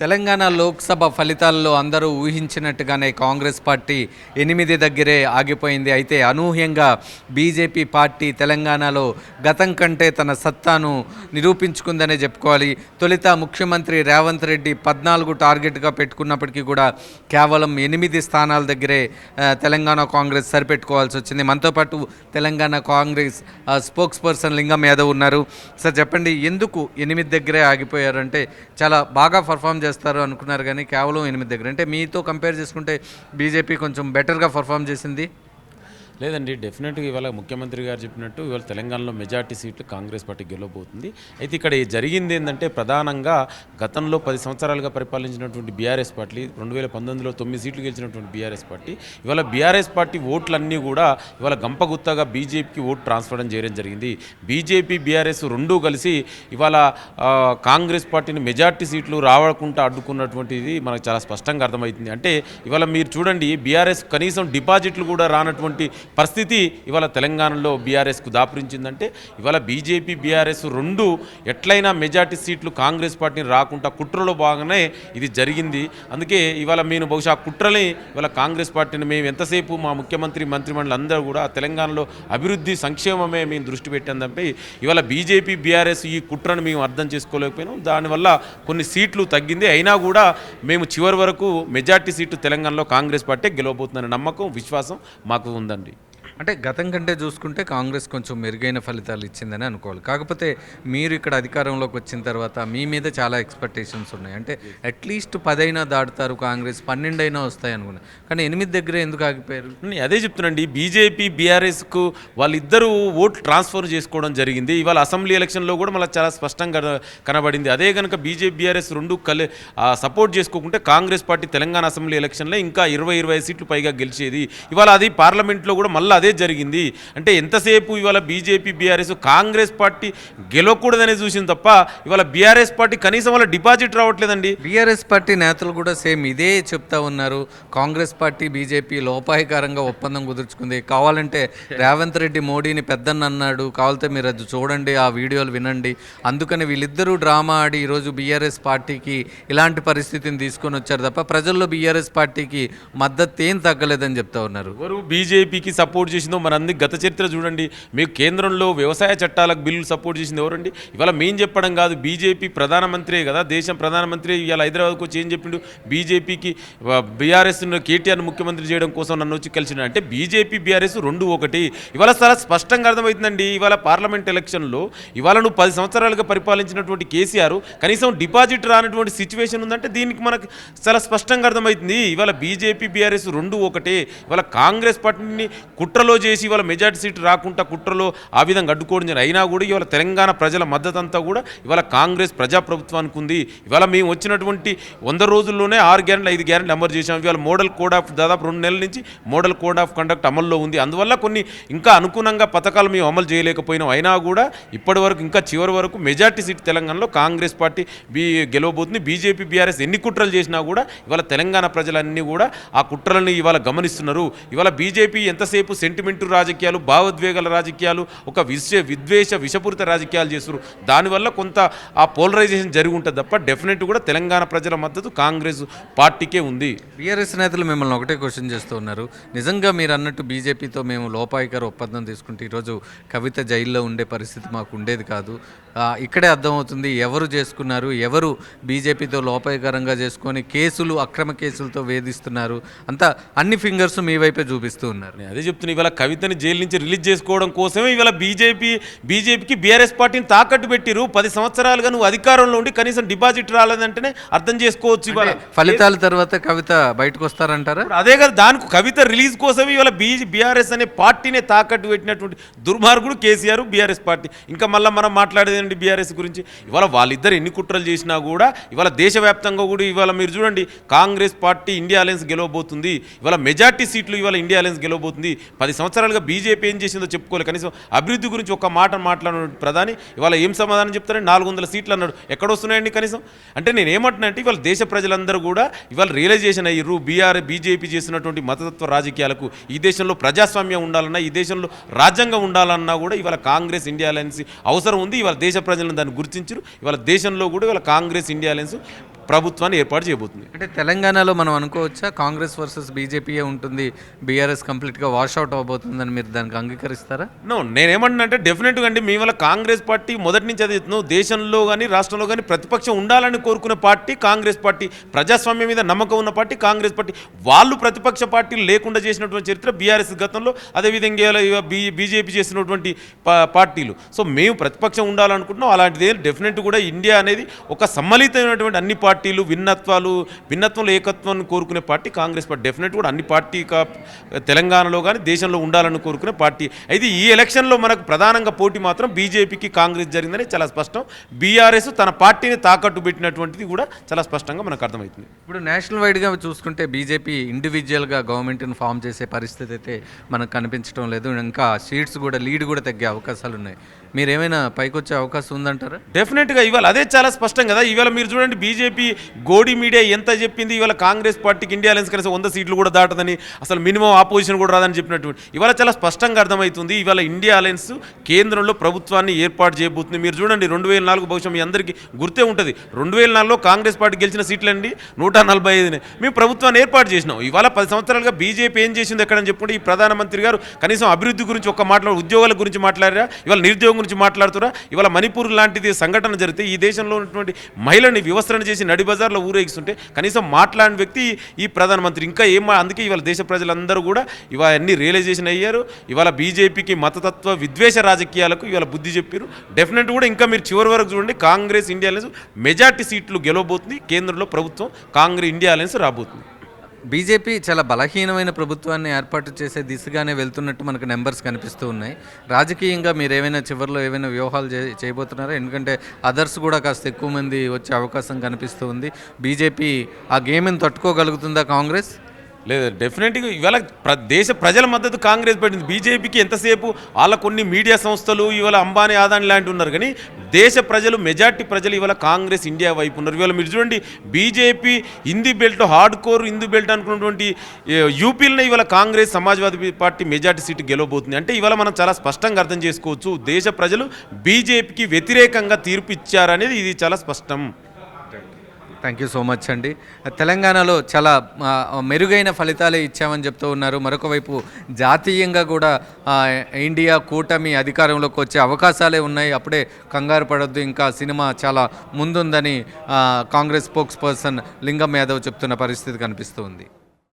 తెలంగాణ లోక్సభ ఫలితాల్లో అందరూ ఊహించినట్టుగానే కాంగ్రెస్ పార్టీ 8 దగ్గరే ఆగిపోయింది. అయితే అనూహ్యంగా బీజేపీ పార్టీ తెలంగాణలో గతం కంటే తన సత్తాను నిరూపించుకుందనే చెప్పుకోవాలి. తొలుత ముఖ్యమంత్రి రేవంత్ రెడ్డి 14 టార్గెట్గా పెట్టుకున్నప్పటికీ కూడా కేవలం 8 స్థానాల దగ్గరే తెలంగాణ కాంగ్రెస్ సరిపెట్టుకోవాల్సి వచ్చింది. మనతో పాటు తెలంగాణ కాంగ్రెస్ స్పోక్స్ పర్సన్ లింగం యాదవ్ ఉన్నారు. సార్ చెప్పండి, ఎందుకు 8 దగ్గరే ఆగిపోయారంటే చాలా బాగా పర్ఫామ్ చేస్తారు అనుకున్నారు కానీ కేవలం 8 దగ్గర, అంటే మీతో కంపేర్ చేసుకుంటే బీజేపీ కొంచెం బెటర్గా పర్ఫామ్ చేసింది? లేదండి, డెఫినెట్గా ఇవాళ ముఖ్యమంత్రి గారు చెప్పినట్టు ఇవాళ తెలంగాణలో మెజార్టీ సీట్లు కాంగ్రెస్ పార్టీ గెలవబోతుంది. అయితే ఇక్కడ జరిగింది ఏంటంటే ప్రధానంగా గతంలో 10 సంవత్సరాలుగా పరిపాలించినటువంటి బీఆర్ఎస్ పార్టీ 2019లో 9 సీట్లు గెలిచినటువంటి బీఆర్ఎస్ పార్టీ ఇవాళ బీఆర్ఎస్ పార్టీ ఓట్లన్నీ కూడా ఇవాళ గంపగుత్తగా బీజేపీకి ఓటు ట్రాన్స్ఫర్ చేయడం జరిగింది. బీజేపీ బీఆర్ఎస్ రెండూ కలిసి ఇవాళ కాంగ్రెస్ పార్టీని మెజార్టీ సీట్లు రావకుండా అడ్డుకున్నటువంటిది మనకు చాలా స్పష్టంగా అర్థమవుతుంది. అంటే ఇవాళ మీరు చూడండి, బీఆర్ఎస్ కనీసం డిపాజిట్లు కూడా రానటువంటి పరిస్థితి ఇవాళ తెలంగాణలో బీఆర్ఎస్కు దాపురించిందంటే ఇవాళ బీజేపీ బీఆర్ఎస్ రెండు ఎట్లయినా మెజార్టీ సీట్లు కాంగ్రెస్ పార్టీని రాకుండా కుట్రలో భాగంగానే ఇది జరిగింది. అందుకే ఇవాళ మేము బహుశా కుట్రని ఇవాళ కాంగ్రెస్ పార్టీని మేము ఎంతసేపు మా ముఖ్యమంత్రి మంత్రిమండలి అందరూ కూడా తెలంగాణలో అభివృద్ధి సంక్షేమమే మేము దృష్టి పెట్టాం తప్ప ఇవాళ బీజేపీ బీఆర్ఎస్ ఈ కుట్రను మేము అర్థం చేసుకోలేకపోయినాం. దానివల్ల కొన్ని సీట్లు తగ్గింది. అయినా కూడా మేము చివరి వరకు మెజార్టీ సీట్లు తెలంగాణలో కాంగ్రెస్ పార్టీ గెలవబోతుందనే నమ్మకం విశ్వాసం మాకు ఉందండి. అంటే గతం కంటే చూసుకుంటే కాంగ్రెస్ కొంచెం మెరుగైన ఫలితాలు ఇచ్చిందని అనుకోవాలి. కాకపోతే మీరు ఇక్కడ అధికారంలోకి వచ్చిన తర్వాత మీ మీద చాలా ఎక్స్పెక్టేషన్స్ ఉన్నాయి. అంటే అట్లీస్ట్ 10 అయినా దాటుతారు కాంగ్రెస్, 12 అయినా వస్తాయి అనుకున్నాను, కానీ 8 దగ్గరే ఎందుకు ఆగిపోయారు? అదే చెప్తున్నాండి, బీజేపీ బీఆర్ఎస్కు వాళ్ళిద్దరూ ఓట్లు ట్రాన్స్ఫర్ చేసుకోవడం జరిగింది. ఇవాళ అసెంబ్లీ ఎలక్షన్లో కూడా మళ్ళీ చాలా స్పష్టంగా కనబడింది. అదే కనుక బీజేపీ బీఆర్ఎస్ రెండు సపోర్ట్ చేసుకోకుంటే కాంగ్రెస్ పార్టీ తెలంగాణ అసెంబ్లీ ఎలక్షన్లో ఇంకా 20-25 సీట్లు పైగా గెలిచేది. ఇవాళ అది పార్లమెంట్లో కూడా మళ్ళీ అదే జరిగింది. అంటే ఎంతసేపు ఇవాళ బీజేపీ బీఆర్ఎస్ కాంగ్రెస్ పార్టీ గెలవకూడదనే చూసింది తప్ప ఇవాళ బీఆర్ఎస్ పార్టీ కనీసం వాళ్ళ డిపాజిట్ రావట్లేదండి. బీఆర్ఎస్ పార్టీ నేతలు కూడా సేమ్ ఇదే చెప్తా ఉన్నారు. కాంగ్రెస్ పార్టీ బీజేపీ లోపాయకారంగా ఒప్పందం కుదుర్చుకుంది, కావాలంటే రేవంత్ రెడ్డి మోడీని పెద్దన్న అన్నాడు, కావాలంటే మీరు అది చూడండి, ఆ వీడియోలు వినండి, అందుకని వీళ్ళిద్దరూ డ్రామా ఆడి ఈరోజు బీఆర్ఎస్ పార్టీకి ఇలాంటి పరిస్థితిని తీసుకొని వచ్చారు తప్ప ప్రజల్లో బీఆర్ఎస్ పార్టీకి మద్దతు ఏం తగ్గలేదని చెప్తా ఉన్నారు. ఎవరు బీజేపీకి సపోర్ట్ చేసిందో మనందరి గత చరిత్ర చూడండి. మీకు కేంద్రంలో వ్యవసాయ చట్టాలకు బిల్లు సపోర్ట్ చేసింది ఎవరండి? ఇవాళ మేము చెప్పడం కాదు, బీజేపీ ప్రధానమంత్రి కదా, దేశం ప్రధానమంత్రి ఇవాళ హైదరాబాద్కు వచ్చి ఏం చెప్పిండు, బీజేపీకి బీఆర్ఎస్ కేటీఆర్ ముఖ్యమంత్రి చేయడం కోసం నన్ను వచ్చి కలిసిన అంటే బీజేపీ బీఆర్ఎస్ రెండు ఒకటి. ఇవాళ చాలా స్పష్టంగా అర్థమవుతుందండి. ఇవాళ పార్లమెంట్ ఎలక్షన్లో ఇవాళ నువ్వు 10 సంవత్సరాలుగా పరిపాలించినటువంటి కేసీఆర్ కనీసం డిపాజిట్ రానటువంటి సిచ్యువేషన్ ఉందంటే దీనికి మనకు చాలా స్పష్టంగా అర్థమవుతుంది. ఇవాళ బీజేపీ బీఆర్ఎస్ రెండు ఒకటే. ఇవాళ కాంగ్రెస్ పార్టీని కుట్రలో చేసి ఇవాళ మెజార్టీ సీట్ రాకుండా కుట్రలో ఆ విధంగా అడ్డుకోవడం జరిగింది. అయినా కూడా ఇవాళ తెలంగాణ ప్రజల మద్దతు అంతా కూడా ఇవాళ కాంగ్రెస్ ప్రజాప్రభుత్వానికి ఉంది. ఇవాళ మేము వచ్చినటువంటి 100 రోజుల్లోనే 6 గ్యారెంటీలు 5 గ్యారెంటీలు అమలు చేసాం. ఇవాళ మోడల్ కోడ్ ఆఫ్ దాదాపు 2 నెలల నుంచి మోడల్ కోడ్ ఆఫ్ కండక్ట్ అమల్లో ఉంది. అందువల్ల కొన్ని ఇంకా అనుగుణంగా పథకాలు మేము అమలు చేయలేకపోయినాం. అయినా కూడా ఇప్పటి వరకు ఇంకా చివరి వరకు మెజార్టీ సీట్ తెలంగాణలో కాంగ్రెస్ పార్టీ గెలవబోతుంది. బీజేపీ బీఆర్ఎస్ ఎన్ని కుట్రలు చేసినా కూడా ఇవాళ తెలంగాణ ప్రజలన్నీ కూడా ఆ కుట్రలని ఇవాళ గమనిస్తున్నారు. ఇవాళ బీజేపీ ఎంతసేపు సెంటిమెంటు రాజకీయాలు, భావోద్వేగాల రాజకీయాలు, ఒక విద్వేష విషపూరిత రాజకీయాలు చేస్తున్నారు. దానివల్ల కొంత ఆ పోలరైజేషన్ జరిగి ఉంటుంది తప్ప డెఫినెట్ కూడా తెలంగాణ ప్రజల మద్దతు కాంగ్రెస్ పార్టీకే ఉంది. బీఆర్ఎస్ నేతలు మిమ్మల్ని ఒకటే క్వశ్చన్ చేస్తూ ఉన్నారు, నిజంగా మీరు అన్నట్టు బీజేపీతో మేము లోపాయికర ఒప్పందం తీసుకుంటే ఈరోజు కవిత జైల్లో ఉండే పరిస్థితి మాకు ఉండేది కాదు. ఇక్కడే అర్థమవుతుంది ఎవరు చేసుకున్నారు, ఎవరు బీజేపీతో లోపాయకరంగా చేసుకొని కేసులు, అక్రమ కేసులతో వేధిస్తున్నారు, అంతా అన్ని ఫింగర్స్ మీ వైపే చూపిస్తూ ఉన్నారు. అదే చెప్తున్నా, ఇవాళ కవితని జైలు నుంచి రిలీజ్ చేసుకోవడం కోసమే ఇవాళ బీజేపీకి బీఆర్ఎస్ పార్టీని తాకట్టు పెట్టిరు. 10 సంవత్సరాలుగా నువ్వు అధికారంలో ఉండి కనీసం డిపాజిట్ రాలేదంటేనే అర్థం చేసుకోవచ్చు. ఇవాళ ఫలితాల తర్వాత కవిత బయటకు వస్తారంటారా? అదే కదా, దానికి కవిత రిలీజ్ కోసమే ఇవాళ బీఆర్ఎస్ అనే పార్టీనే తాకట్టు పెట్టినటువంటి దుర్మార్గుడు కేసీఆర్ బీఆర్ఎస్ పార్టీ. ఇంకా మళ్ళీ మనం మాట్లాడేదండి బీఆర్ఎస్ గురించి. ఇవాళ వాళ్ళిద్దరు ఎన్ని కుట్రలు చేసినా కూడా ఇవాళ దేశవ్యాప్తంగా కూడా ఇవాళ మీరు చూడండి, కాంగ్రెస్ పార్టీ ఇండియా అలయన్స్ గెలవబోతుంది. ఇవాళ మెజార్టీ సీట్లు ఇవాళ ఇండియా అలయన్స్ గెలవబోతుంది. 10 సంవత్సరాలుగా బీజేపీ ఏం చేసిందో చెప్పుకోవాలి. కనీసం అభివృద్ధి గురించి ఒక మాట మాట్లాడిన ప్రధాని ఇవాళ ఏం సమాధానం చెప్తారంటే 400 సీట్లు అన్నాడు. ఎక్కడ వస్తున్నాయండి కనీసం? అంటే నేను ఏమంటున్నానంటే ఇవాళ దేశ ప్రజలందరూ కూడా ఇవాళ రియలైజేషన్ అయ్యారు బీజేపీ చేసినటువంటి మతతత్వ రాజకీయాలకు. ఈ దేశంలో ప్రజాస్వామ్యం ఉండాలన్నా, ఈ దేశంలో రాజ్యాంగం ఉండాలన్నా కూడా ఇవాళ కాంగ్రెస్ ఇండియా అలయన్స్ అవసరం ఉంది. ఇవాళ దేశ ప్రజలను దాన్ని గుర్తించారు. ఇవాళ దేశంలో కూడా ఇవాళ కాంగ్రెస్ ఇండియా అలయన్స్ ప్రభుత్వాన్ని ఏర్పాటు చేయబోతుంది. అంటే తెలంగాణలో మనం అనుకోవచ్చా కాంగ్రెస్ వర్సెస్ బీజేపీయే ఉంటుంది, బీఆర్ఎస్ కంప్లీట్గా వాషౌట్ అవబోతుందని మీరు దానికి అంగీకరిస్తారా? నేనేమంటున్నా డెఫినెట్గా అండి, మీ వల్ల కాంగ్రెస్ పార్టీ మొదటి నుంచి అది దేశంలో కానీ రాష్ట్రంలో కానీ ప్రతిపక్షం ఉండాలని కోరుకునే పార్టీ కాంగ్రెస్ పార్టీ, ప్రజాస్వామ్యం మీద నమ్మకం ఉన్న పార్టీ కాంగ్రెస్ పార్టీ. వాళ్ళు ప్రతిపక్ష పార్టీలు లేకుండా చేసినటువంటి చరిత్ర బీఆర్ఎస్ గతంలో, అదేవిధంగా బీజేపీ చేసినటువంటి పార్టీలు. సో మేము ప్రతిపక్షం ఉండాలనుకుంటున్నాం. అలాంటిది డెఫినెట్ కూడా ఇండియా అనేది ఒక సమ్మలితమైనటువంటి అన్ని పార్టీలు భిన్నత్వంలో ఏకత్వాన్ని కోరుకునే పార్టీ కాంగ్రెస్ పార్టీ. డెఫినెట్ కూడా అన్ని పార్టీ తెలంగాణలో కానీ దేశంలో ఉండాలని కోరుకునే పార్టీ. అయితే ఈ ఎలక్షన్లో మనకు ప్రధానంగా పోటీ మాత్రం బీజేపీకి కాంగ్రెస్ జరిగిందని చాలా స్పష్టం. బీఆర్ఎస్ తన పార్టీని తాకట్టు పెట్టినటువంటిది కూడా చాలా స్పష్టంగా మనకు అర్థమవుతుంది. ఇప్పుడు నేషనల్ వైడ్గా చూసుకుంటే బీజేపీ ఇండివిజువల్గా గవర్నమెంట్ని ఫామ్ చేసే పరిస్థితి అయితే మనకు కనిపించడం లేదు. ఇంకా సీట్స్ కూడా లీడ్ కూడా తగ్గే అవకాశాలు ఉన్నాయి. మీరు ఏమైనా పైకి వచ్చే అవకాశం ఉందంటారా? డెఫినెట్గా ఇవాళ అదే చాలా స్పష్టం కదా. ఇవాళ మీరు చూడండి, బీజేపీ గోడి మీడియా ఎంత చెప్పింది, ఇవాళ కాంగ్రెస్ పార్టీకి ఇండియా అలయన్స్ కనీసం 100 సీట్లు కూడా దాటదని, అసలు మినిమం ఆపోజిషన్ కూడా రాదని చెప్పినటువంటి ఇవాళ చాలా స్పష్టంగా అర్థమవుతుంది. ఇవాళ ఇండియా అలయన్స్ కేంద్రంలో ప్రభుత్వాన్ని ఏర్పాటు చేయబోతుంది. మీరు చూడండి 2004 బహుశా మీ అందరికీ గుర్తే ఉంటుంది. 2004లో కాంగ్రెస్ పార్టీ గెలిచిన సీట్లు అండి 145. మేము ప్రభుత్వాన్ని ఏర్పాటు చేసినాం. ఇవాళ 10 సంవత్సరాలుగా బీజేపీ ఏం చేసింది ఎక్కడని చెప్పుకుంటే, ఈ ప్రధానమంత్రి గారు కనీసం అభివృద్ధి గురించి ఒక్క మాట్లాడు, ఉద్యోగాల గురించి మాట్లాడారా? ఇవాళ నిరుద్యోగం గురించి మాట్లాడుతురా? ఇవాళ మణిపూర్ లాంటిది సంఘటన జరిగితే ఈ దేశంలో ఉన్నటువంటి మహిళని వివస్త్రణ చేసి నడి బజార్లో ఊరేగిస్తుంటే కనీసం మాట్లాడిన వ్యక్తి ఈ ప్రధానమంత్రి. ఇంకా అందుకే ఇవాళ దేశ ప్రజలందరూ కూడా ఇవాళ అన్ని రియలైజేషన్ అయ్యారు. ఇవాళ బీజేపీకి మతతత్వ విద్వేష రాజకీయాలకు ఇవాళ బుద్ధి చెప్పారు. డెఫినెట్ కూడా ఇంకా మీరు చివరి వరకు చూడండి, కాంగ్రెస్ ఇండియా అలయన్స్ మెజార్టీ సీట్లు గెలవబోతుంది. కేంద్రంలో ప్రభుత్వం కాంగ్రెస్ ఇండియా అలయన్స్ రాబోతుంది. బీజేపీ చాలా బలహీనమైన ప్రభుత్వాన్ని ఏర్పాటు చేసే దిశగానే వెళ్తున్నట్టు మనకు నెంబర్స్ కనిపిస్తూ ఉన్నాయి. రాజకీయంగా మీరు ఏమైనా చివరిలో ఏమైనా వ్యూహాలు చేయబోతున్నారా? ఎందుకంటే అదర్స్ కూడా కాస్త ఎక్కువ మంది వచ్చే అవకాశం కనిపిస్తూ ఉంది. బీజేపీ ఆ గేమ్ని తట్టుకోగలుగుతుందా కాంగ్రెస్? లేదు, డెఫినెట్గా ఇవాళ దేశ ప్రజల మద్దతు కాంగ్రెస్ పెట్టింది. బీజేపీకి ఎంతసేపు వాళ్ళ కొన్ని మీడియా సంస్థలు ఇవాళ అంబానీ ఆదాని లాంటి ఉన్నారు, కానీ దేశ ప్రజలు మెజార్టీ ప్రజలు ఇవాళ కాంగ్రెస్ ఇండియా వైపు ఉన్నారు. ఇవాళ మీరు చూడండి, BJP Hindi belt, hard core Hindi belt అనుకున్నటువంటి యూపీలోనే ఇవాళ Congress Samajwadi Party majority seat గెలవబోతుంది. అంటే ఇవాళ మనం చాలా స్పష్టంగా అర్థం చేసుకోవచ్చు, దేశ ప్రజలు బీజేపీకి వ్యతిరేకంగా తీర్పు ఇచ్చారనేది ఇది చాలా స్పష్టం. థ్యాంక్ యూ సో మచ్ అండి. తెలంగాణలో చాలా మెరుగైన ఫలితాలే ఇచ్చామని చెప్తూ ఉన్నారు. మరొక వైపు జాతీయంగా కూడా ఇండియా కూటమి అధికారంలోకి వచ్చే అవకాశాలే ఉన్నాయి. అప్పుడే కంగారు పడొద్దు, ఇంకా సినిమా చాలా ముందుందని కాంగ్రెస్ స్పోక్స్ పర్సన్ లింగం యాదవ్ చెప్తున్న పరిస్థితి కనిపిస్తూ ఉంది.